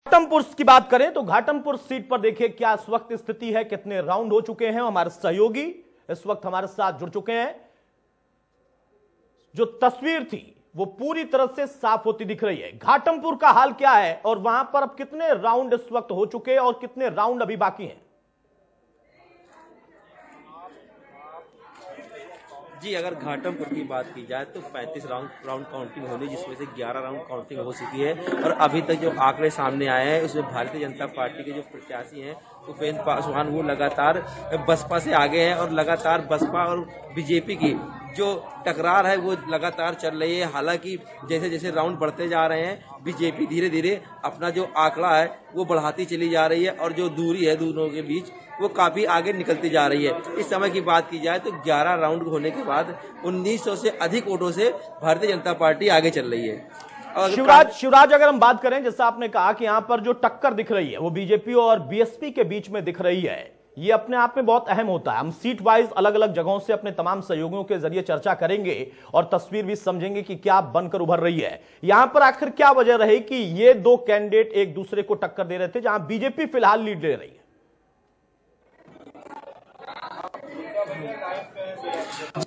घाटमपुर की बात करें तो घाटमपुर सीट पर देखिए क्या इस वक्त स्थिति है, कितने राउंड हो चुके हैं। हमारे सहयोगी इस वक्त हमारे साथ जुड़ चुके हैं। जो तस्वीर थी वो पूरी तरह से साफ होती दिख रही है। घाटमपुर का हाल क्या है और वहां पर अब कितने राउंड इस वक्त हो चुके हैं और कितने राउंड अभी बाकी हैं? जी, अगर घाटमपुर की बात की जाए तो 35 राउंड काउंटिंग होनी, जिसमें से 11 राउंड काउंटिंग हो चुकी है। और अभी तक जो आंकड़े सामने आए हैं उसमें भारतीय जनता पार्टी के जो प्रत्याशी हैं उपेंद्र पासवान वो लगातार बसपा से आगे हैं और लगातार बसपा और बीजेपी की जो टकरार है वो लगातार चल रही है। हालांकि जैसे जैसे राउंड बढ़ते जा रहे हैं बीजेपी धीरे धीरे अपना जो आंकड़ा है वो बढ़ाती चली जा रही है और जो दूरी है दोनों के बीच वो काफी आगे निकलती जा रही है। इस समय की बात की जाए तो 11 राउंड होने के बाद 1900 से अधिक वोटों से भारतीय जनता पार्टी आगे चल रही है। शिवराज अगर हम बात करें, जैसा आपने कहा कि यहां पर जो टक्कर दिख रही है वो बीजेपी और बीएसपी के बीच में दिख रही है, ये अपने आप में बहुत अहम होता है। हम सीट वाइज अलग अलग जगहों से अपने तमाम सहयोगियों के जरिए चर्चा करेंगे और तस्वीर भी समझेंगे कि क्या बनकर उभर रही है। यहां पर आखिर क्या वजह रही कि ये दो कैंडिडेट एक दूसरे को टक्कर दे रहे थे, जहां बीजेपी फिलहाल लीड ले रही है?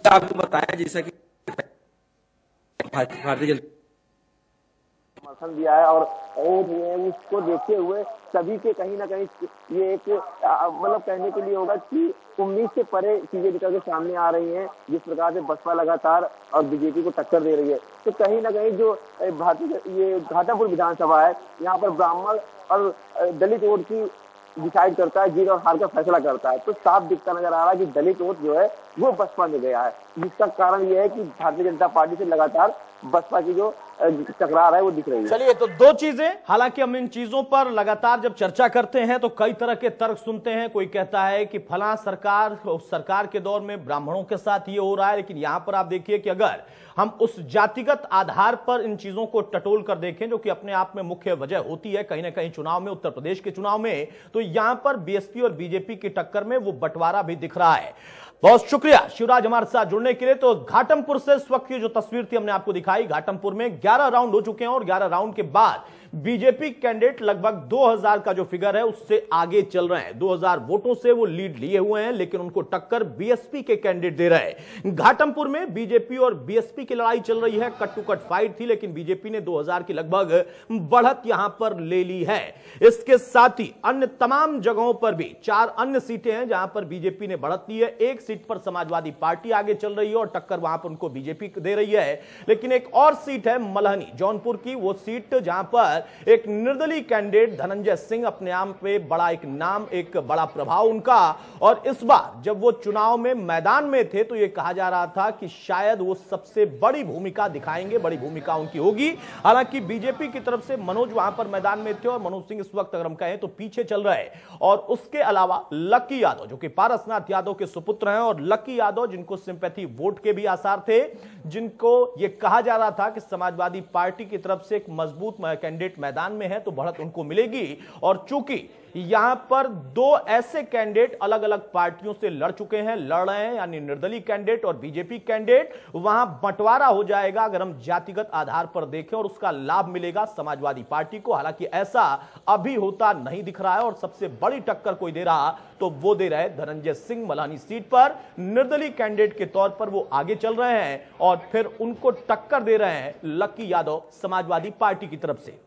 आपको बताया जैसा कि भारतीय जनता समर्थन दिया है और वोट हुए हैं, उसको देखते हुए सभी के कहीं ना कहीं ये एक मतलब कहने के लिए होगा कि उम्मीद से परे चीजें निकल के सामने आ रही हैं। जिस प्रकार से बसपा लगातार और बीजेपी को टक्कर दे रही है, तो कहीं ना कहीं जो भारतीय ये घाटमपुर विधानसभा है, यहाँ पर ब्राह्मण और दलित वोट की डिसाइड करता है, जीत और हार का फैसला करता है। तो साफ दिखता नजर आ रहा है कि दलित वोट जो है वो बसपा में गया है, जिसका कारण यह है कि भारतीय जनता पार्टी से लगातार बसपा की जो टकरार है वो दिख रही है। चलिए, तो दो चीजें, हालांकि हम इन चीजों पर लगातार जब चर्चा करते हैं तो कई तरह के तर्क सुनते हैं। कोई कहता है कि फला सरकार के दौर में ब्राह्मणों के साथ ये हो रहा है, लेकिन यहां पर आप देखिए कि अगर हम उस जातिगत आधार पर इन चीजों को टटोल कर देखें, जो कि अपने आप में मुख्य वजह होती है कहीं ना कहीं चुनाव में, उत्तर प्रदेश के चुनाव में, तो यहां पर बीएसपी और बीजेपी की टक्कर में वो बंटवारा भी दिख रहा है। बहुत शुक्रिया शिवराज हमारे साथ जुड़ने के लिए। तो घाटमपुर से इस वक्त की जो तस्वीर थी हमने आपको दिखाई। घाटमपुर में 11 राउंड हो चुके हैं और 11 राउंड के बाद बीजेपी कैंडिडेट लगभग 2000 का जो फिगर है उससे आगे चल रहे हैं। 2000 वोटों से वो लीड लिए हुए हैं, लेकिन उनको टक्कर बीएसपी के कैंडिडेट दे रहे हैं। घाटमपुर में बीजेपी और बीएसपी की लड़ाई चल रही है, कट टू कट फाइट थी, लेकिन बीजेपी ने 2000 की लगभग बढ़त यहां पर ले ली है। इसके साथ ही अन्य तमाम जगहों पर भी 4 अन्य सीटें हैं जहां पर बीजेपी ने बढ़त ली है। एक सीट पर समाजवादी पार्टी आगे चल रही है और टक्कर वहां पर उनको बीजेपी दे रही है। लेकिन एक और सीट है मलहनी जौनपुर की, वो सीट जहां पर एक निर्दलीय कैंडिडेट धनंजय सिंह, अपने आप में बड़ा एक नाम, एक बड़ा प्रभाव उनका, और इस बार जब वो चुनाव में मैदान में थे तो यह कहा जा रहा था कि शायद वो सबसे बड़ी भूमिका दिखाएंगे, बड़ी भूमिका उनकी होगी। हालांकि बीजेपी की तरफ से मनोज वहां पर मैदान में थे और मनोज सिंह इस वक्त अगर हम कहें तो पीछे चल रहे हैं। और उसके अलावा लकी यादव जो कि पारसनाथ यादव के सुपुत्र हैं, और लकी यादव जिनको सिंपैथी वोट के भी आसार थे, जिनको यह कहा जा रहा था कि समाजवादी पार्टी की तरफ से एक मजबूत कैंडिडेट मैदान में है तो बढ़त उनको मिलेगी। और चूंकि यहां पर 2 ऐसे कैंडिडेट अलग अलग पार्टियों से लड़ चुके हैं, लड़ रहे हैं, यानी निर्दलीय कैंडिडेट और बीजेपी कैंडिडेट, वहां बंटवारा हो जाएगा अगर हम जातिगत आधार पर देखें, और उसका लाभ मिलेगा समाजवादी पार्टी को। हालांकि ऐसा अभी होता नहीं दिख रहा है और सबसे बड़ी टक्कर कोई दे रहा तो वो दे रहे धनंजय सिंह मलानी सीट पर। निर्दलीय कैंडिडेट के तौर पर वो आगे चल रहे हैं और फिर उनको टक्कर दे रहे हैं लकी यादव समाजवादी पार्टी की तरफ से।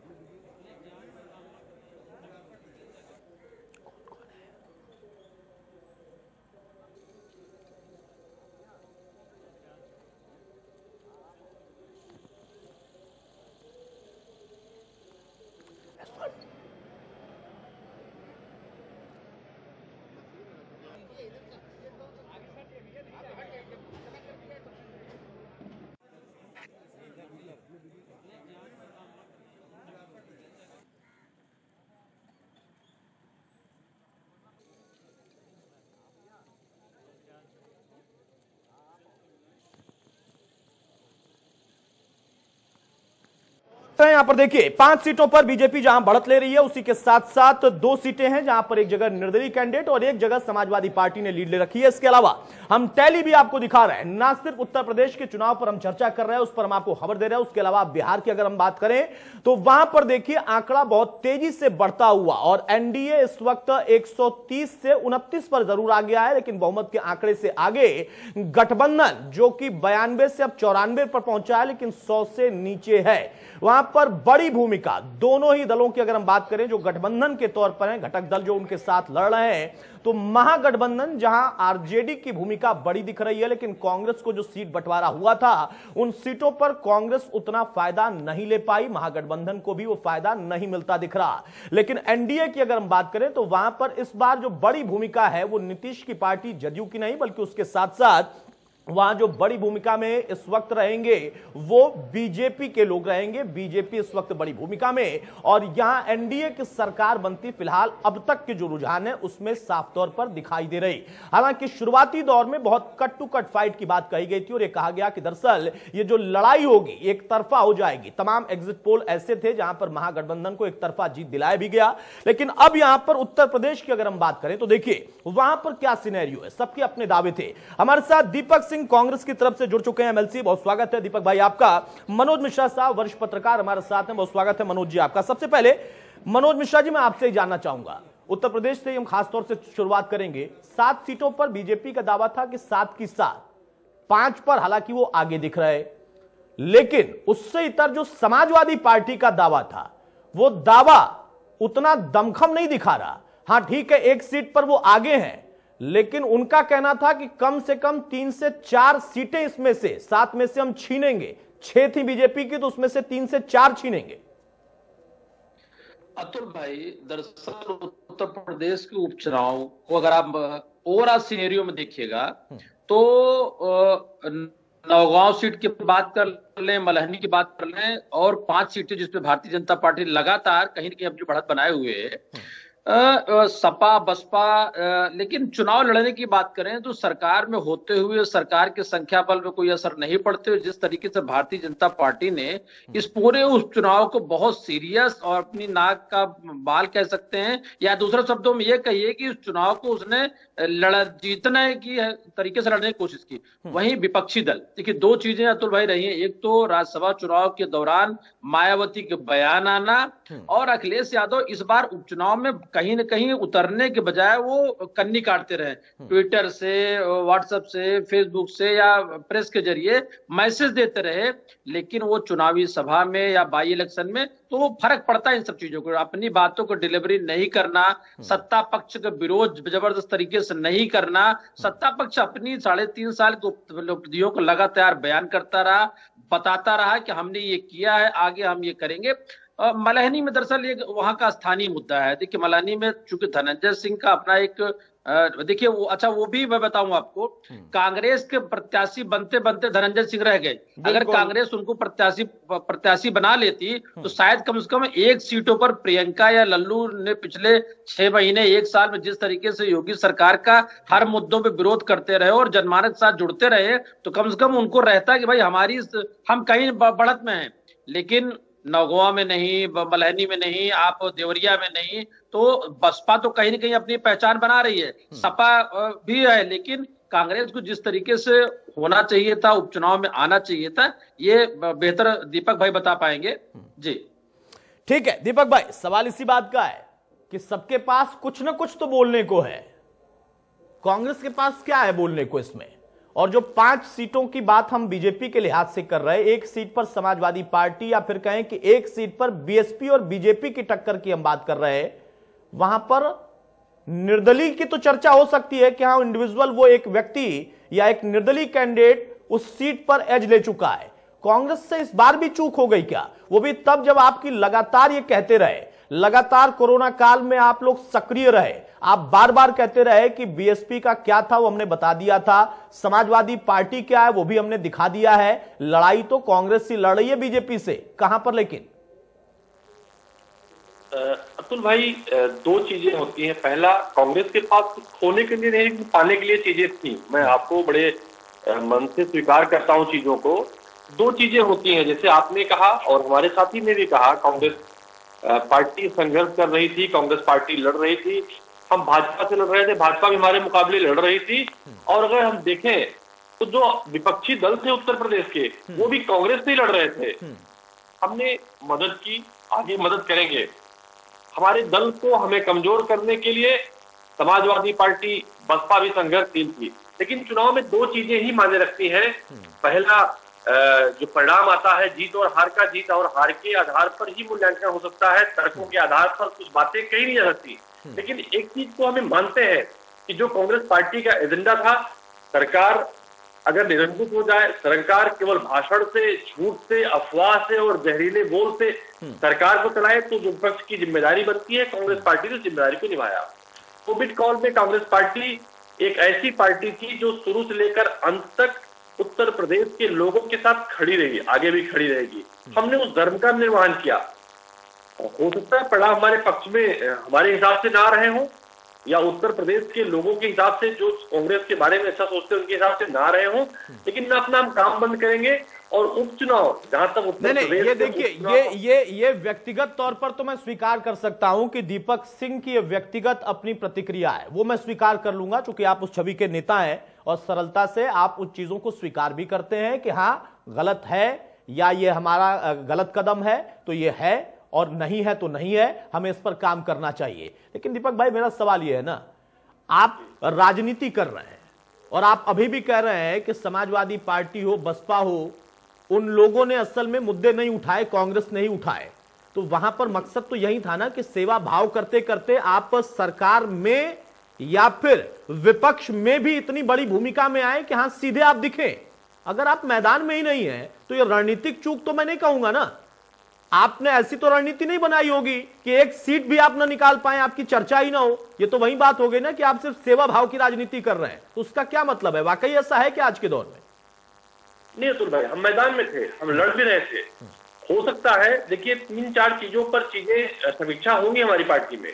यहां पर देखिए 5 सीटों पर बीजेपी जहां बढ़त ले रही है, उसी के साथ साथ 2 सीटें हैं जहां पर एक जगह निर्दलीय कैंडिडेट और एक जगह समाजवादी पार्टी ने लीड ले रखी है। इसके अलावा हम टैली भी आपको दिखा रहे हैं, ना सिर्फ उत्तर प्रदेश के चुनाव पर हम चर्चा कर रहे हैं, उस पर हम आपको खबर दे रहे हैं। उसके अलावा बिहार की अगर हम बात करें तो वहां पर देखिए आंकड़ा बहुत तेजी से बढ़ता हुआ और एनडीए इस वक्त 130 से 29 पर जरूर आ गया है, लेकिन बहुमत के आंकड़े से आगे गठबंधन जो कि 92 से अब 94 पर पहुंचा है, लेकिन 100 से नीचे है। वहां पर बड़ी भूमिका दोनों ही दलों की अगर हम बात करें, जो गठबंधन के तौर पर हैं, घटक दल जो उनके साथ लड़ रहे हैं, तो महागठबंधन जहां आरजेडी की भूमिका बड़ी दिख रही है, लेकिन कांग्रेस को जो सीट बंटवारा हुआ था उन सीटों पर कांग्रेस उतना फायदा नहीं ले पाई, महागठबंधन को भी वो फायदा नहीं मिलता दिख रहा। लेकिन एनडीए की अगर हम बात करें तो वहां पर इस बार जो बड़ी भूमिका है वो नीतीश की पार्टी जदयू की नहीं, बल्कि उसके साथ साथ वहां जो बड़ी भूमिका में इस वक्त रहेंगे वो बीजेपी के लोग रहेंगे। बीजेपी इस वक्त बड़ी भूमिका में, और यहां एनडीए की सरकार बनती फिलहाल अब तक के जो रुझान है उसमें साफ तौर पर दिखाई दे रही। हालांकि शुरुआती दौर में बहुत कट टू कट फाइट की बात कही गई थी और यह कहा गया कि दरअसल ये जो लड़ाई होगी एक तरफा हो जाएगी। तमाम एग्जिट पोल ऐसे थे जहां पर महागठबंधन को एक तरफा जीत दिलाया भी गया। लेकिन अब यहां पर उत्तर प्रदेश की अगर हम बात करें तो देखिए वहां पर क्या सिनेरियो है, सबके अपने दावे थे। हमारे साथ दीपक कांग्रेस की तरफ से जुड़ चुके हैं एमएलसी, बहुत स्वागत है दीपक भाई आपका। मनोज मिश्रा साहब वरिष्ठ पत्रकार हमारे साथ हैं, बहुत स्वागत है मनोज जी आपका। सबसे पहले मनोज मिश्रा जी मैं आपसे ही जानना चाहूंगा, उत्तर प्रदेश से हम खासतौर से शुरुआत करेंगे। 7 सीटों पर बीजेपी का दावा था कि 7 की 7, 5 पर हालांकि वो आगे दिख रहे, लेकिन उससे इतर जो समाजवादी पार्टी का दावा था वो दावा उतना दमखम नहीं दिखा रहा। हां ठीक है, 1 सीट पर वो आगे हैं, लेकिन उनका कहना था कि कम से कम 3 से 4 सीटें इसमें से 7 में से हम छीनेंगे। 6 थी बीजेपी की तो उसमें से 3 से 4 छीनेंगे। अतुल भाई, दरअसल उत्तर प्रदेश के उपचुनाव को अगर आप ओवरऑल सिनेरियो में देखिएगा तो नौगांव सीट की बात कर लें, मलहनी की बात कर लें, और 5 सीटें जिसपे भारतीय जनता पार्टी लगातार कहीं न कहीं अपनी बढ़त बनाए हुए है, सपा बसपा। लेकिन चुनाव लड़ने की बात करें तो सरकार में होते हुए सरकार के संख्या बल में कोई असर नहीं पड़ते। जिस तरीके से भारतीय जनता पार्टी ने इस पूरे उस चुनाव को बहुत सीरियस और अपनी नाक का बाल कह सकते हैं, या दूसरे शब्दों में ये कहिए कि उस चुनाव को उसने जीतने की तरीके से लड़ने की कोशिश की। वहीं विपक्षी दल, देखिए 2 चीजें अतुल भाई रही हैं। एक तो राज्यसभा चुनाव के दौरान मायावती के बयान आना, और अखिलेश यादव इस बार उपचुनाव में कहीं न कहीं उतरने के बजाय वो कन्नी काटते रहे, ट्विटर से, व्हाट्सएप से, फेसबुक से या प्रेस के जरिए मैसेज देते रहे। लेकिन वो चुनावी सभा में या बाई इलेक्शन में तो वो फर्क पड़ता है इन सब चीजों को। अपनी बातों को डिलीवरी नहीं करना, सत्ता पक्ष का विरोध जबरदस्त तरीके से नहीं करना, सत्ता पक्ष अपनी 3.5 साल की उपलब्धियों को लगातार बयान करता रहा, बताता रहा कि हमने ये किया है, आगे हम ये करेंगे। मलहनी में दरअसल ये वहां का स्थानीय मुद्दा है। देखिए मलहनी में चूंकि धनंजय सिंह का अपना एक देखिए वो भी मैं बताऊं आपको, कांग्रेस के प्रत्याशी बनते बनते धनंजय सिंह रह गए। अगर कांग्रेस उनको प्रत्याशी बना लेती तो शायद कम से कम 1 सीटों पर प्रियंका या लल्लू ने पिछले 6 महीने 1 साल में जिस तरीके से योगी सरकार का हर मुद्दों पे विरोध करते रहे और जनमानस के साथ जुड़ते रहे, तो कम से कम उनको रहता कि भाई हम कहीं बढ़त में हैं। लेकिन नौगवा में नहीं, मलहनी में नहीं, आप देवरिया में नहीं, तो बसपा तो कहीं न कहीं अपनी पहचान बना रही है, सपा भी है, लेकिन कांग्रेस को जिस तरीके से होना चाहिए था, उपचुनाव में आना चाहिए था, ये बेहतर दीपक भाई बता पाएंगे जी। ठीक है दीपक भाई, सवाल इसी बात का है कि सबके पास कुछ ना कुछ तो बोलने को है, कांग्रेस के पास क्या है बोलने को इसमें? और जो 5 सीटों की बात हम बीजेपी के लिहाज से कर रहे हैं, 1 सीट पर समाजवादी पार्टी या फिर कहें कि 1 सीट पर बीएसपी और बीजेपी की टक्कर की हम बात कर रहे हैं, वहां पर निर्दलीय की तो चर्चा हो सकती है कि हाँ इंडिविजुअल वो एक व्यक्ति या एक निर्दलीय कैंडिडेट उस सीट पर एज ले चुका है। कांग्रेस से इस बार भी चूक हो गई क्या? वो भी तब जब आपकी लगातार ये कहते रहे, लगातार कोरोना काल में आप लोग सक्रिय रहे, आप बार बार कहते रहे कि बीएसपी का क्या था वो हमने बता दिया था, समाजवादी पार्टी क्या है वो भी हमने दिखा दिया है, लड़ाई तो कांग्रेस से लड़ रही है बीजेपी से, कहां पर? लेकिन अतुल भाई 2 चीजें होती हैं। पहला, कांग्रेस के पास कुछ खोने के लिए नहीं, पाने के लिए चीजें थी। मैं आपको बड़े मन से स्वीकार करता हूं चीजों को दो चीजें होती हैं, जैसे आपने कहा और हमारे साथी ने भी कहा, कांग्रेस पार्टी संघर्ष कर रही थी, कांग्रेस पार्टी लड़ रही थी, हम भाजपा से लड़ रहे थे, भाजपा भी हमारे मुकाबले लड़ रही थी। और अगर हम देखें तो जो विपक्षी दल थे उत्तर प्रदेश के, वो भी कांग्रेस से ही लड़ रहे थे। हमने मदद की, आगे मदद करेंगे। हमारे दल को हमें कमजोर करने के लिए समाजवादी पार्टी, बसपा भी संघर्षशील थी, लेकिन चुनाव में दो चीजें ही मायने रखती हैं। पहला जो परिणाम आता है, जीत और हार का, जीत और हार के आधार पर ही मूल्यांकन हो सकता है, तर्कों के आधार पर कुछ बातें कही नहीं जा सकती। लेकिन एक चीज को हमें मानते हैं कि जो कांग्रेस पार्टी का एजेंडा था, सरकार अगर निरंकुश हो जाए, सरकार केवल भाषण से, झूठ से, अफवाह से और जहरीले बोल से सरकार को चलाए, तो विपक्ष की जिम्मेदारी बनती है। कांग्रेस पार्टी ने जिम्मेदारी को निभाया। कोविड काल में कांग्रेस पार्टी एक ऐसी पार्टी थी जो शुरू से लेकर अंत तक उत्तर प्रदेश के लोगों के साथ खड़ी रही, आगे भी खड़ी रहेगी। हमने उस धर्म का निर्वहन किया। हो सकता है परिणाम हमारे पक्ष में हमारे हिसाब से ना रहे हों, या उत्तर प्रदेश के लोगों के हिसाब से जो कांग्रेस के बारे में अच्छा सोचते हैं उनके हिसाब से ना रहे हों, लेकिन ना अपना हम काम बंद करेंगे। और उपचुनाव जहां तक उत्तर प्रदेश, ये देखिए, ये व्यक्तिगत तौर पर तो मैं स्वीकार कर सकता हूं कि दीपक सिंह की व्यक्तिगत अपनी प्रतिक्रिया है, वो मैं स्वीकार कर लूंगा, क्योंकि आप उस छवि के नेता हैं और सरलता से आप उन चीजों को स्वीकार भी करते हैं कि हाँ गलत है, या ये हमारा गलत कदम है तो ये है, और नहीं है तो नहीं है, हमें इस पर काम करना चाहिए। लेकिन दीपक भाई, मेरा सवाल यह है ना, आप राजनीति कर रहे हैं और आप अभी भी कह रहे हैं कि समाजवादी पार्टी हो, बसपा हो, उन लोगों ने असल में मुद्दे नहीं उठाए, कांग्रेस नहीं उठाए, तो वहां पर मकसद तो यही था ना कि सेवा भाव करते करते आप सरकार में या फिर विपक्ष में भी इतनी बड़ी भूमिका में आए कि हां सीधे आप दिखें। अगर आप मैदान में ही नहीं है तो ये रणनीतिक चूक तो मैं नहीं कहूंगा ना, आपने ऐसी तो रणनीति नहीं बनाई होगी कि एक सीट भी आप ना निकाल पाए, आपकी चर्चा ही ना हो। ये तो वही बात हो गई ना कि आप सिर्फ सेवा भाव की राजनीति कर रहे हैं, तो उसका क्या मतलब है? वाकई ऐसा है कि आज के दौर में? नहीं अतुल भाई, हम मैदान में थे, हम लड़ भी रहे थे। हो सकता है, देखिए 3-4 चीजों पर चीजें समीक्षा होंगी हमारी पार्टी में।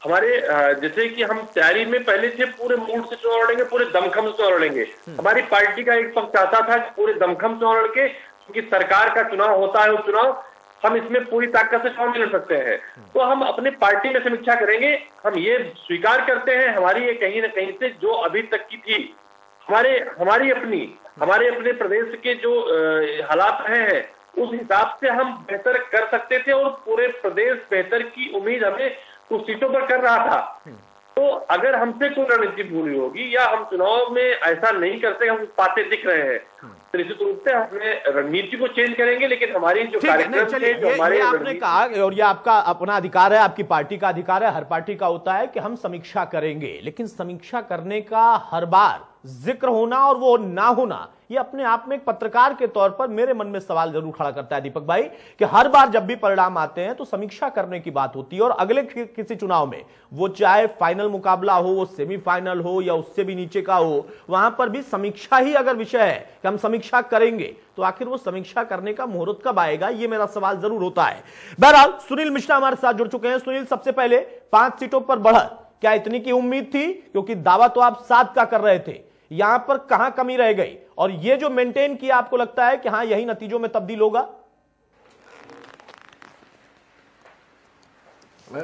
हमारे जैसे कि हम तैयारी में पहले थे, पूरे मूड से चुनाव लड़ेंगे, पूरे दमखम से चुनाव लड़ेंगे। हमारी पार्टी का एक पक्ष चाहता था कि पूरे दमखम चुनाव लड़के, क्योंकि सरकार का चुनाव होता है, उपचुनाव, हम इसमें पूरी ताकत से चुनाव लड़ सकते हैं। तो हम अपने पार्टी में समीक्षा करेंगे। हम ये स्वीकार करते हैं, हमारी ये कहीं ना कहीं से जो अभी तक की थी, हमारे अपने प्रदेश के जो हालात रहे हैं, उस हिसाब से हम बेहतर कर सकते थे, और पूरे प्रदेश बेहतर की उम्मीद हमें कुछ सीटों पर कर रहा था। तो अगर हमसे कोई रणनीति भूली होगी या हम चुनाव में ऐसा नहीं करते, हम पाते दिख रहे हैं, तो निश्चित रूप से अपने रणनीति को चेंज करेंगे। लेकिन हमारी जो कार्यक्रम थे, जो हमारे आपने कहा, और ये आपका अपना अधिकार है, आपकी पार्टी का अधिकार है, हर पार्टी का होता है कि हम समीक्षा करेंगे, लेकिन समीक्षा करने का हर बार जिक्र होना और वो ना होना, ये अपने आप में एक पत्रकार के तौर पर मेरे मन में सवाल जरूर खड़ा करता है दीपक भाई, कि हर बार जब भी परिणाम आते हैं तो समीक्षा करने की बात होती है, और अगले किसी चुनाव में, वो चाहे फाइनल मुकाबला हो, वो सेमीफाइनल हो या उससे भी नीचे का हो, वहां पर भी समीक्षा ही अगर विषय है कि हम समीक्षा करेंगे, तो आखिर वो समीक्षा करने का मुहूर्त कब आएगा, ये मेरा सवाल जरूर होता है। बहरहाल सुनील मिश्रा हमारे साथ जुड़ चुके हैं। सुनील, सबसे पहले 5 सीटों पर बढ़त, क्या इतनी की उम्मीद थी? क्योंकि दावा तो आप 7 का कर रहे थे, यहां पर कहां कमी रह गई, और ये जो मेंटेन किया, आपको लगता है कि हां यही नतीजों में तब्दील होगा?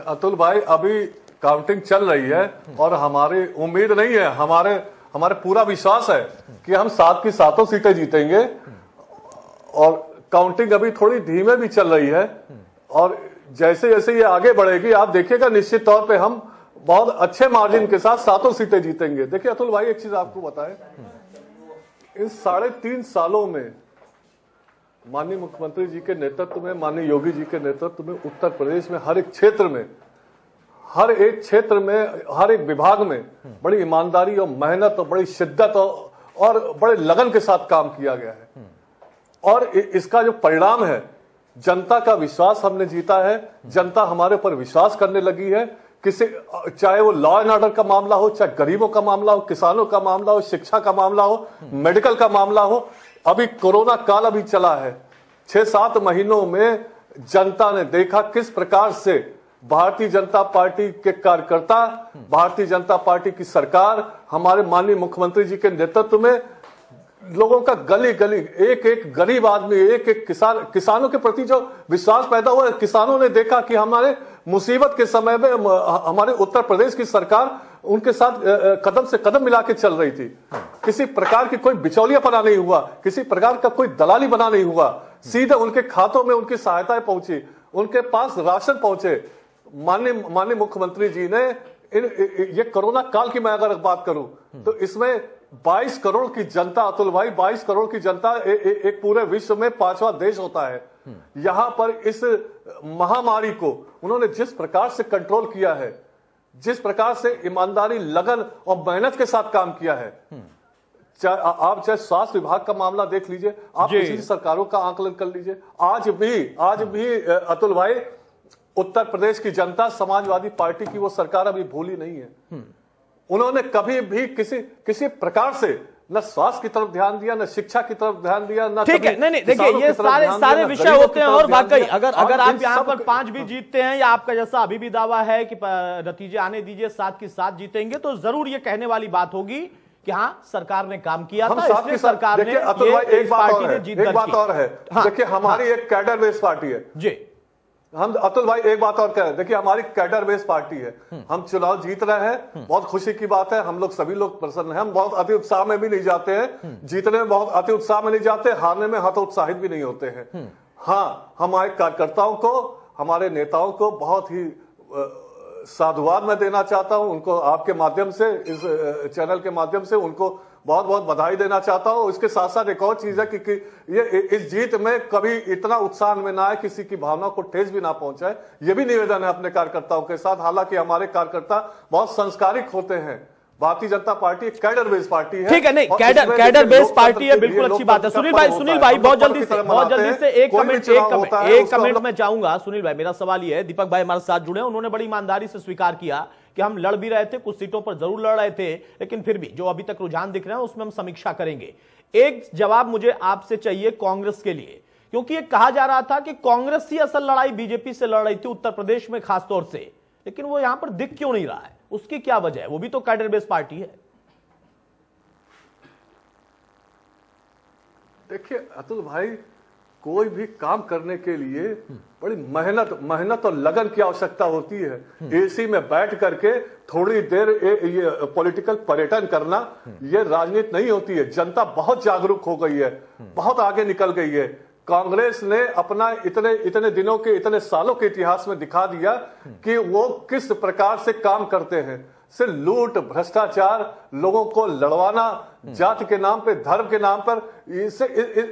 अतुल भाई, अभी काउंटिंग चल रही है और हमारी उम्मीद नहीं है, हमारे पूरा विश्वास है कि हम 7 की 7 सीटें जीतेंगे। और काउंटिंग अभी थोड़ी धीमे भी चल रही है, और जैसे जैसे ये आगे बढ़ेगी आप देखिएगा, निश्चित तौर पे हम बहुत अच्छे मार्जिन के साथ 7 सीटें जीतेंगे। देखिए अतुल भाई, एक चीज आपको बताएं, इन 3.5 सालों में माननीय मुख्यमंत्री जी के नेतृत्व में, माननीय योगी जी के नेतृत्व में उत्तर प्रदेश में हर एक क्षेत्र में, हर एक विभाग में बड़ी ईमानदारी और मेहनत और बड़ी शिद्दत और बड़े लगन के साथ काम किया गया है। और इसका जो परिणाम है, जनता का विश्वास हमने जीता है, जनता हमारे ऊपर विश्वास करने लगी है। चाहे वो लॉ एंड ऑर्डर का मामला हो, चाहे गरीबों का मामला हो, किसानों का मामला हो, शिक्षा का मामला हो, मेडिकल का मामला हो, अभी कोरोना काल अभी चला है, 6-7 महीनों में जनता ने देखा किस प्रकार से भारतीय जनता पार्टी के कार्यकर्ता, भारतीय जनता पार्टी की सरकार, हमारे माननीय मुख्यमंत्री जी के नेतृत्व में लोगों का गली गली एक एक गरीब आदमी, एक एक किसानों के प्रति जो विश्वास पैदा हुआ, किसानों ने देखा कि हमारे मुसीबत के समय में हमारे उत्तर प्रदेश की सरकार उनके साथ कदम से कदम मिला के चल रही थी। किसी प्रकार की कोई बिचौलियापना नहीं हुआ, किसी प्रकार का कोई दलाली बना नहीं हुआ, सीधे उनके खातों में उनकी सहायताएं पहुंची, उनके पास राशन पहुंचे। माननीय मुख्यमंत्री जी ने ये कोरोना काल की मैं अगर बात करूं तो इसमें 22 करोड़ की जनता, अतुल भाई 22 करोड़ की जनता एक पूरे विश्व में 5वां देश होता है। यहां पर इस महामारी को उन्होंने जिस प्रकार से कंट्रोल किया है, जिस प्रकार से ईमानदारी, लगन और मेहनत के साथ काम किया है, आप चाहे स्वास्थ्य विभाग का मामला देख लीजिए, आप पिछली सरकारों का आकलन कर लीजिए, आज भी अतुल भाई उत्तर प्रदेश की जनता समाजवादी पार्टी की वो सरकार अभी भूली नहीं है। उन्होंने कभी भी किसी प्रकार से न स्वास्थ्य की तरफ ध्यान दिया, न शिक्षा की तरफ ध्यान दिया, न ठीक है। नहीं देखिए, ये सारे विषय होते हैं और वाकई अगर आप यहाँ पर 5 भी जीतते हैं या आपका जैसा अभी भी दावा है कि नतीजे आने दीजिए 7 की 7 जीतेंगे, तो जरूर ये कहने वाली बात होगी कि हाँ सरकार ने काम किया था, इसलिए सरकार ने एक बात और है। देखिए हमारी एक कैडर बेस्ड पार्टी है जी। हम अतुल भाई एक बात और कह रहे हैं, देखिए हमारी कैडर बेस्ड पार्टी है, हम चुनाव जीत रहे हैं, बहुत खुशी की बात है, हम लोग सभी लोग प्रसन्न हैं। हम बहुत अति उत्साह में भी नहीं जाते हैं, जीतने में बहुत अति उत्साह में नहीं जाते, हारने में हतोत्साहित भी नहीं होते हैं। हाँ, हमारे कार्यकर्ताओं को, हमारे नेताओं को बहुत ही साधुवाद मैं देना चाहता हूं, उनको आपके माध्यम से, इस चैनल के माध्यम से उनको बहुत बहुत बधाई देना चाहता हूं। इसके साथ साथ एक और चीज है कि ये इस जीत में कभी इतना उत्साह में ना आए, किसी की भावना को ठेस भी ना पहुंचाए, ये भी निवेदन है अपने कार्यकर्ताओं के साथ। हालांकि हमारे कार्यकर्ता बहुत संस्कारिक होते हैं। Bharatiya Janata party cadre based party है, ठीक है। नहीं, कैडर बेस्ड पार्टी है, बिल्कुल अच्छी बात है। सुनील भाई बहुत जल्दी से एक कमेंट में चाहूंगा। सुनील भाई, मेरा सवाल ये है, दीपक भाई हमारे साथ जुड़े, उन्होंने बड़ी ईमानदारी से स्वीकार किया कि हम लड़ भी रहे थे, कुछ सीटों पर जरूर लड़ रहे थे, लेकिन फिर भी जो अभी तक रुझान दिख रहे हैं उसमें हम समीक्षा करेंगे। एक जवाब मुझे आपसे चाहिए कांग्रेस के लिए, क्योंकि ये कहा जा रहा था कि कांग्रेस ही असल लड़ाई बीजेपी से लड़ रही थी उत्तर प्रदेश में खासतौर से, लेकिन वो यहां पर दिख क्यों नहीं रहा है, उसकी क्या वजह है? वो भी तो कैडर बेस्ड पार्टी है। देखिए अतुल भाई, कोई भी काम करने के लिए बड़ी मेहनत और लगन की आवश्यकता होती है। एसी में बैठ करके थोड़ी देर ये पॉलिटिकल पर्यटन करना, ये राजनीति नहीं होती है। जनता बहुत जागरूक हो गई है, बहुत आगे निकल गई है। कांग्रेस ने अपना इतने दिनों के, इतने सालों के इतिहास में दिखा दिया कि वो किस प्रकार से काम करते हैं। से लूट, भ्रष्टाचार, लोगों को लड़वाना, जाति के नाम पे, धर्म के नाम पर,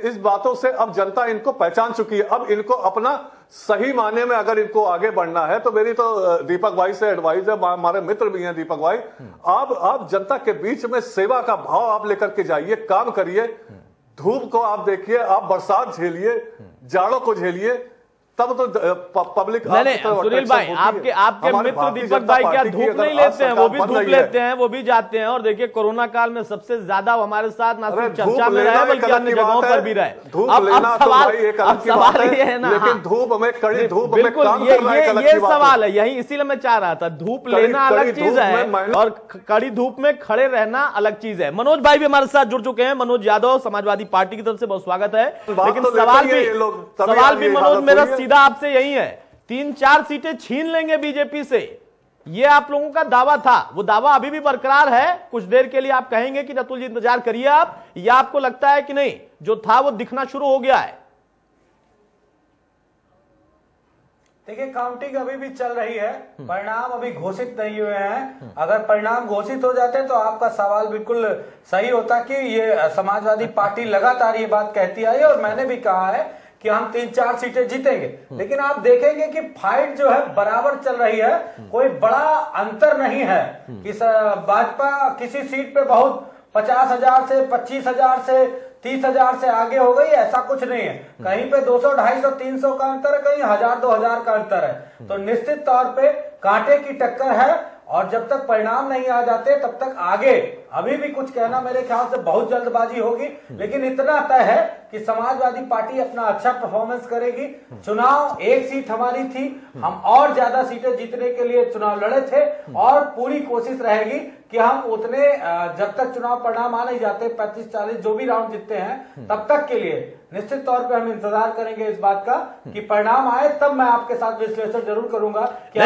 इस बातों से अब जनता इनको पहचान चुकी है। अब इनको अपना सही मायने में अगर इनको आगे बढ़ना है तो मेरी तो दीपक भाई से एडवाइस है, हमारे मित्र भी हैं दीपक भाई, आप जनता के बीच में सेवा का भाव आप लेकर के जाइए, काम करिए। धूप को आप देखिए, आप बरसात झेलिए, जाड़ों को झेलिए, तब तो पब्लिक। सुनील भाई, आपके मित्र दीपक भाई क्या धूप नहीं लेते हैं? वो भी धूप लेते हैं, वो भी जाते हैं। और देखिए कोरोना काल में सबसे ज्यादा हमारे साथ ना सिर्फ चर्चा में रहे बल्कि अन्य जगहों पर भी रहे। अब सवाल ये है ना, लेकिन धूप में, कड़ी धूप में बिल्कुल ये सवाल है, यही इसीलिए मैं चाह रहा था। धूप लेना अलग चीज है और कड़ी धूप में खड़े रहना अलग चीज है। मनोज भाई भी हमारे साथ जुड़ चुके हैं, मनोज यादव समाजवादी पार्टी की तरफ से, बहुत स्वागत है। लेकिन सवाल भी मनोज मेरा सीधा आपसे यही है, 3-4 सीटें छीन लेंगे बीजेपी से, ये आप लोगों का दावा था, वो दावा अभी भी बरकरार है? कुछ देर के लिए आप कहेंगे कि अतुल जी इंतजार करिए आप, या आपको लगता है कि नहीं, जो था वो दिखना शुरू हो गया है? देखिए, काउंटिंग अभी भी चल रही है, परिणाम अभी घोषित नहीं हुए हैं। अगर परिणाम घोषित हो जाते तो आपका सवाल बिल्कुल सही होता कि ये समाजवादी पार्टी लगातार ये बात कहती आई है और मैंने भी कहा है कि हम 3-4 सीटें जीतेंगे। लेकिन आप देखेंगे कि फाइट जो है बराबर चल रही है, कोई बड़ा अंतर नहीं है कि भाजपा किसी सीट पे बहुत 50,000 से 25,000 से 30,000 से आगे हो गई, ऐसा कुछ नहीं है। कहीं पे 200, 250, 300 का अंतर है, कहीं 1,000, 2,000 का अंतर है। तो निश्चित तौर पे कांटे की टक्कर है और जब तक परिणाम नहीं आ जाते तब तक आगे अभी भी कुछ कहना मेरे ख्याल से बहुत जल्दबाजी होगी। लेकिन इतना तय है कि समाजवादी पार्टी अपना अच्छा परफॉर्मेंस करेगी। चुनाव एक सीट हमारी थी, हम और ज्यादा सीटें जीतने के लिए चुनाव लड़े थे और पूरी कोशिश रहेगी कि हम उतने जब तक चुनाव परिणाम आ नहीं जाते 35-40 जो भी राउंड जीतते हैं तब तक के लिए निश्चित तौर पे हम इंतजार करेंगे इस बात का कि परिणाम आए, तब मैं आपके साथ विश्लेषण जरूर करूंगा कि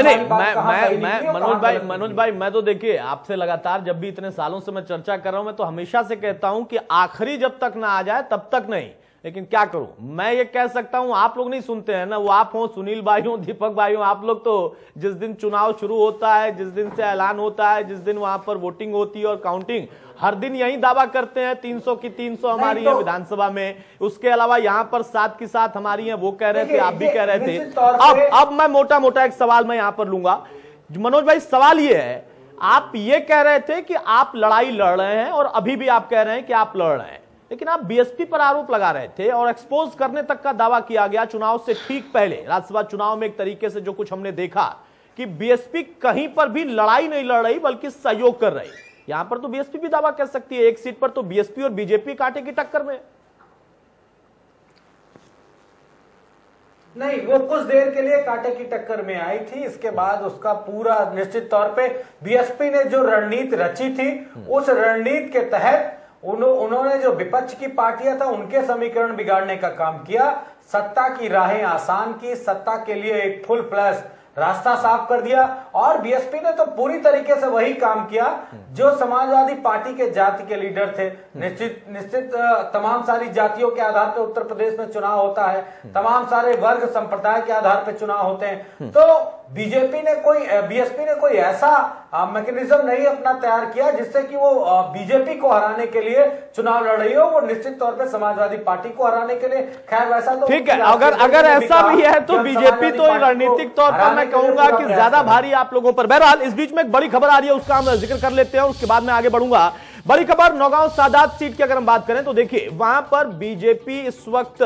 मनोज भाई मैं तो देखिए आपसे लगातार जब भी इतने सालों से मैं चर्चा कर रहा हूं, मैं तो हमेशा से कहता हूं कि आखिरी जब तक ना आ जाए तब तक नहीं। लेकिन क्या करूं, मैं ये कह सकता हूं, आप लोग नहीं सुनते हैं ना, वो आप हो, सुनील भाई हो, दीपक भाई हो, आप लोग तो जिस दिन चुनाव शुरू होता है, जिस दिन से ऐलान होता है, जिस दिन वहां पर वोटिंग होती है और काउंटिंग, हर दिन यही दावा करते हैं 300 की 300 हमारी है विधानसभा में। उसके अलावा यहाँ पर 7 की 7 हमारी है, वो कह रहे थे, आप भी कह रहे थे। अब मैं मोटा मोटा एक सवाल मैं यहां पर लूंगा मनोज भाई। सवाल ये है, आप ये कह रहे थे कि आप लड़ाई लड़ रहे हैं और अभी भी आप कह रहे हैं कि आप लड़ रहे हैं, लेकिन आप बीएसपी पर आरोप लगा रहे थे और एक्सपोज करने तक का दावा किया गया चुनाव से ठीक पहले, राज्यसभा चुनाव में एक तरीके से जो कुछ हमने देखा कि बीएसपी कहीं पर भी लड़ाई नहीं लड़ रही बल्कि सहयोग कर रही। यहां पर तो बीएसपी भी दावा कर सकती है, एक सीट पर तो बीएसपी और बीजेपी कांटे की टक्कर में। नहीं, वो कुछ देर के लिए कांटे की टक्कर में आई थी, इसके बाद उसका पूरा निश्चित तौर पे बीएसपी ने जो रणनीति रची थी उस रणनीति के तहत उन्होंने जो विपक्ष की पार्टियां था उनके समीकरण बिगाड़ने का काम किया, सत्ता की राहें आसान की, सत्ता के लिए एक फुल फ्लैश रास्ता साफ कर दिया। और बीएसपी ने तो पूरी तरीके से वही काम किया जो समाजवादी पार्टी के जाति के लीडर थे। निश्चित तमाम सारी जातियों के आधार पर उत्तर प्रदेश में चुनाव होता है, तमाम सारे वर्ग संप्रदाय के आधार पर चुनाव होते हैं, तो बीएसपी ने कोई ऐसा मैकेनिज्म नहीं अपना तैयार किया जिससे कि वो बीजेपी को हराने के लिए चुनाव लड़ रही हो। वो निश्चित तौर पे समाजवादी पार्टी को हराने के लिए, खैर वैसा तो ठीक है, अगर ऐसा भी है तो बीजेपी तो रणनीतिक तौर पर मैं कहूंगा कि ज्यादा भारी आप लोगों पर। बहरहाल इस बीच में एक बड़ी खबर आ रही है, उसका हम जिक्र कर लेते हैं, उसके बाद मैं आगे बढ़ूंगा। बड़ी खबर नौगांव सादात सीट की अगर हम बात करें तो देखिए वहां पर बीजेपी इस वक्त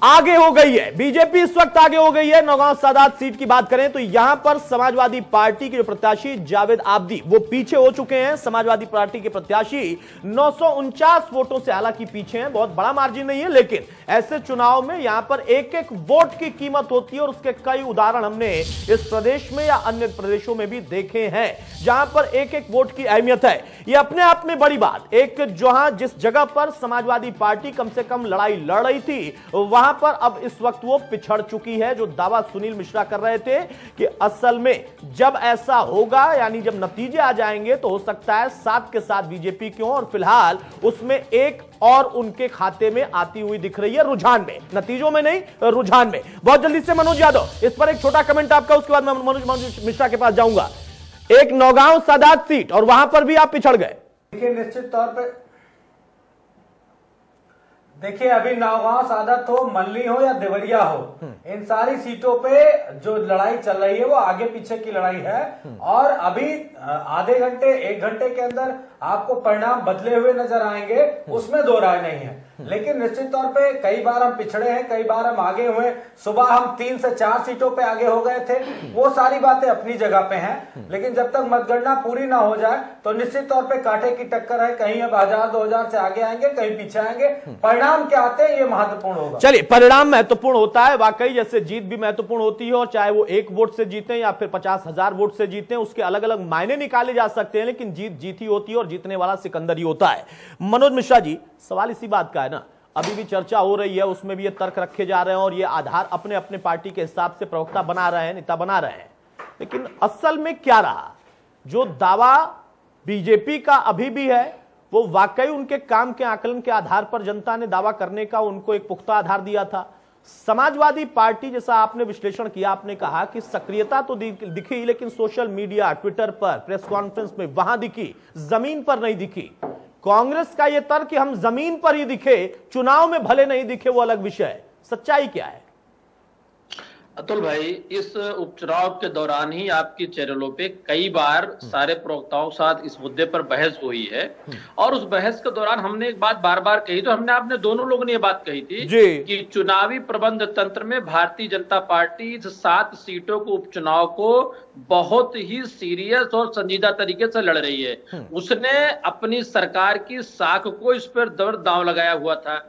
आगे हो गई है, बीजेपी इस वक्त आगे हो गई है। नौगांव सादात सीट की बात करें तो यहां पर समाजवादी पार्टी के जो प्रत्याशी जावेद आबदी वो पीछे हो चुके हैं। समाजवादी पार्टी के प्रत्याशी 949 वोटों से हालांकि पीछे हैं, बहुत बड़ा मार्जिन नहीं है, लेकिन ऐसे चुनाव में यहां पर एक एक वोट की कीमत होती है और उसके कई उदाहरण हमने इस प्रदेश में या अन्य प्रदेशों में भी देखे हैं जहां पर एक एक वोट की अहमियत है। यह अपने आप में बड़ी बात, एक जहां जिस जगह पर समाजवादी पार्टी कम से कम लड़ाई लड़ रही थी वहां पर अब इस वक्त वो पिछड़ चुकी है। जो दावा सुनील मिश्रा कर रहे थे कि असल में जब ऐसा होगा यानी जब नतीजे आ जाएंगे तो हो सकता है 7 के 7 बीजेपी क्यों, और फिलहाल उसमें एक और उनके खाते में आती हुई दिख रही है, रुझान में, नतीजों में नहीं, रुझान में। बहुत जल्दी से मनोज यादव इस पर एक छोटा कमेंट आपका, उसके बाद मैं मनोज मिश्रा के पास जाऊंगा। एक नौगांव सादात सीट और वहां पर भी आप पिछड़ गए। देखिए निश्चित तौर पर देखिए अभी नौगांव सादात हो, मल्ली हो या देवरिया हो, इन सारी सीटों पे जो लड़ाई चल रही है वो आगे पीछे की लड़ाई है और अभी आधे घंटे 1 घंटे के अंदर आपको परिणाम बदले हुए नजर आएंगे, उसमें दो राय नहीं है। लेकिन निश्चित तौर पे कई बार हम पिछड़े हैं, कई बार हम आगे हुए, सुबह हम 3 से 4 सीटों पे आगे हो गए थे, वो सारी बातें अपनी जगह पे हैं। लेकिन जब तक मतगणना पूरी ना हो जाए तो निश्चित तौर पे कांटे की टक्कर है, कहीं अब 1000-2000 से आगे आएंगे, कहीं पीछे आएंगे। परिणाम क्या आते हैं ये महत्वपूर्ण होगा। चलिए, परिणाम महत्वपूर्ण होता है वाकई, जैसे जीत भी महत्वपूर्ण होती है, और चाहे वो 1 वोट से जीते या फिर 50,000 वोट से जीते, उसके अलग अलग मायने निकाले जा सकते हैं, लेकिन जीत जीती होती है और जीतने वाला सिकंदर ही होता है। मनोज मिश्रा जी, सवाल इसी बात का है ना, अभी भी चर्चा हो रही है, उसमें भी ये तर्क रखे जा रहे हैं और ये आधार अपने अपने पार्टी के हिसाब से प्रवक्ता बना रहे हैं, नेता बना रहे हैं, लेकिन असल में क्या रहा? जो दावा बीजेपी का अभी भी है वो वाकई उनके काम के आकलन के आधार पर जनता ने दावा करने का उनको एक पुख्ता आधार दिया था। समाजवादी पार्टी, जैसा आपने विश्लेषण किया, आपने कहा कि सक्रियता तो दिखी लेकिन सोशल मीडिया, ट्विटर पर, प्रेस कॉन्फ्रेंस में वहां दिखी, जमीन पर नहीं दिखी। कांग्रेस का यह तर्क कि हम जमीन पर ही दिखे, चुनाव में भले नहीं दिखे, वो अलग विषय है। सच्चाई क्या है? अतुल भाई, इस उपचुनाव के दौरान ही आपकी चैनलों पे कई बार सारे प्रवक्ताओं के साथ इस मुद्दे पर बहस हुई है और उस बहस के दौरान हमने एक बात बार बार कही, तो हमने आपने दोनों लोगों ने ये बात कही थी कि चुनावी प्रबंध तंत्र में भारतीय जनता पार्टी इस 7 सीटों को उपचुनाव को बहुत ही सीरियस और संजीदा तरीके से लड़ रही है। उसने अपनी सरकार की साख को इस पर दांव लगाया हुआ था।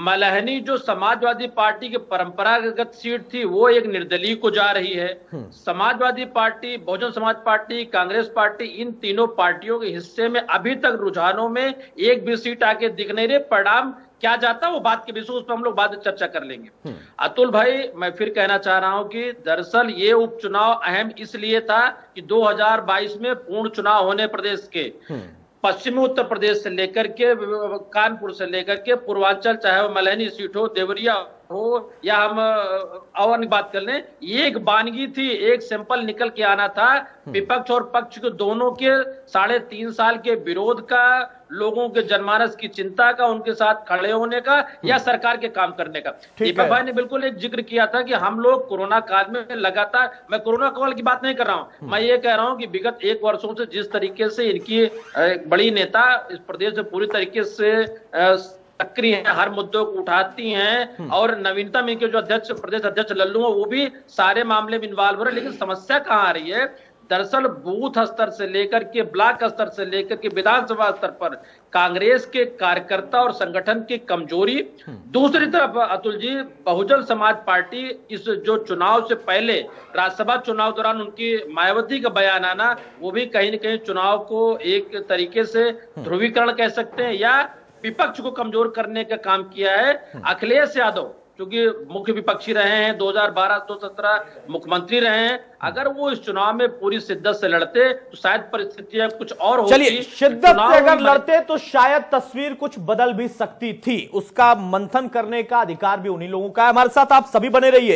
मलहनी जो समाजवादी पार्टी की परंपरागत सीट थी वो एक निर्दलीय को जा रही है। Samajwadi party, Bahujan Samaj party, Congress party, इन तीनों पार्टियों के हिस्से में अभी तक रुझानों में एक भी सीट आके दिख नहीं रही। परिणाम क्या जाता वो बात के विषय उस पर हम लोग बाद में चर्चा कर लेंगे। अतुल भाई, मैं फिर कहना चाह रहा हूं कि दरअसल ये उपचुनाव अहम इसलिए था कि 2022 में पूर्ण चुनाव होने प्रदेश के, पश्चिमी उत्तर प्रदेश से लेकर के कानपुर से लेकर के पूर्वांचल, चाहे वो मलहनी सीट हो, देवरिया हो या हम और बात कर लें, एक बानगी थी, एक सैंपल निकल के आना था। विपक्ष और पक्ष के दोनों के 3.5 साल के विरोध का, लोगों के जनमानस की चिंता का, उनके साथ खड़े होने का या सरकार के काम करने का। दीपक भाई ने बिल्कुल एक जिक्र किया था कि हम लोग कोरोना काल में लगातार, मैं कोरोना काल की बात नहीं कर रहा हूं, मैं ये कह रहा हूं कि विगत 1 वर्षों से जिस तरीके से इनकी बड़ी नेता इस प्रदेश में पूरी तरीके से सक्रिय है, हर मुद्दों को उठाती हैं और नवीनतम इनके जो अध्यक्ष, प्रदेश अध्यक्ष लल्लू है, वो भी सारे मामले में इन्वॉल्व हो रहे हैं। लेकिन समस्या कहां आ रही है? दरअसल बूथ स्तर से लेकर के ब्लॉक स्तर से लेकर के विधानसभा स्तर पर कांग्रेस के कार्यकर्ता और संगठन की कमजोरी। दूसरी तरफ अतुल जी, बहुजन समाज पार्टी इस जो चुनाव से पहले राज्यसभा चुनाव दौरान उनकी मायावती का बयान आना, वो भी कहीं न कहीं चुनाव को एक तरीके से ध्रुवीकरण कह सकते हैं या विपक्ष को कमजोर करने का काम किया है। अखिलेश यादव क्योंकि मुख्य विपक्षी रहे हैं, 2012-2017 मुख्यमंत्री रहे हैं, अगर वो इस चुनाव में पूरी शिद्दत से लड़ते तो शायद परिस्थितियां कुछ और होती। चलिए, शिद्दत से अगर लड़ते तो शायद तस्वीर कुछ बदल भी सकती थी। उसका मंथन करने का अधिकार भी उन्हीं लोगों का है। हमारे साथ आप सभी बने रहिए।